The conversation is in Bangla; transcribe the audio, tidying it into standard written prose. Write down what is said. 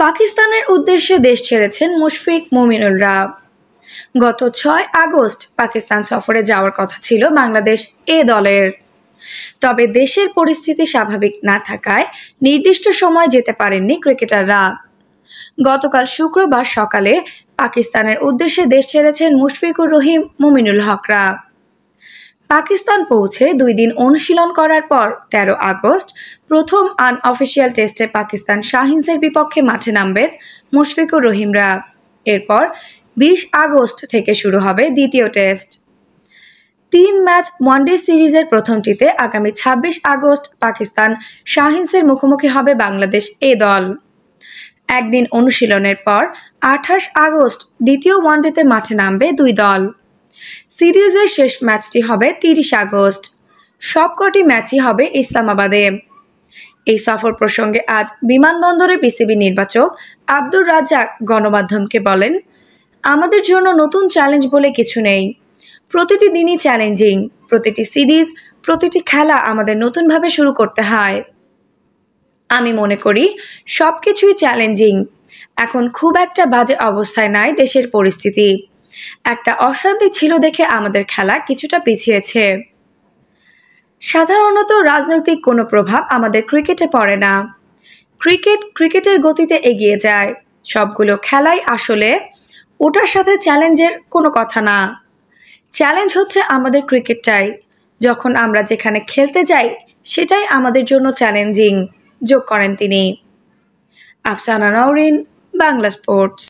পাকিস্তানের উদ্দেশ্যে দেশ ছেড়েছেন মুশফিক মুমিনুলরা। গত ৬ আগস্ট পাকিস্তান সফরে যাওয়ার কথা ছিল বাংলাদেশ এ দলের। তবে দেশের পরিস্থিতি স্বাভাবিক না থাকায় নির্দিষ্ট সময় যেতে পারেননি ক্রিকেটাররা। গতকাল শুক্রবার সকালে পাকিস্তানের উদ্দেশ্যে দেশ ছেড়েছেন মুশফিকুর রহিম মুমিনুল হকরা। পাকিস্তান পৌঁছে ২ দিন অনুশীলন করার পর ১৩ আগস্ট প্রথম আনঅফিসিয়াল টেস্টে পাকিস্তান শাহিনসের বিপক্ষে মাঠে নামবেন মুশফিকুর রহিমরা। এরপর ২০ আগস্ট থেকে শুরু হবে দ্বিতীয় টেস্ট। ৩ ম্যাচ ওয়ানডে সিরিজের প্রথমটিতে আগামী ২৬ আগস্ট পাকিস্তান শাহিনসের মুখোমুখি হবে বাংলাদেশ এ দল। একদিন অনুশীলনের পর ২৮ আগস্ট দ্বিতীয় ওয়ানডেতে মাঠে নামবে দুই দল। সিরিজের শেষ ম্যাচটি হবে ৩০ আগস্ট। সবকটি ম্যাচই হবে ইসলামাবাদে। এই সফর প্রসঙ্গে আজ বিমানবন্দরে পিসিবি নির্বাচক আব্দুর রাজ্জাক গণমাধ্যমকে বলেন, আমাদের জন্য নতুন চ্যালেঞ্জ বলে কিছু নেই। প্রতিটি দিনই চ্যালেঞ্জিং, প্রতিটি সিরিজ, প্রতিটি খেলা আমাদের নতুনভাবে শুরু করতে হয়। আমি মনে করি সবকিছুই চ্যালেঞ্জিং। এখন খুব একটা বাজে অবস্থায় নাই দেশের পরিস্থিতি। একটা অশান্তি ছিল দেখে আমাদের খেলা কিছুটা পিছিয়েছে। সাধারণত রাজনৈতিক কোনো প্রভাব আমাদের ক্রিকেটে পড়ে না। ক্রিকেটের গতিতে এগিয়ে যায়। সবগুলো খেলাই আসলে ওটার সাথে চ্যালেঞ্জের কোনো কথা না। চ্যালেঞ্জ হচ্ছে আমাদের ক্রিকেটটাই। যখন আমরা যেখানে খেলতে যাই সেটাই আমাদের জন্য চ্যালেঞ্জিং, যোগ করেন তিনি। আফসানা নওরিন, বাংলা স্পোর্টস।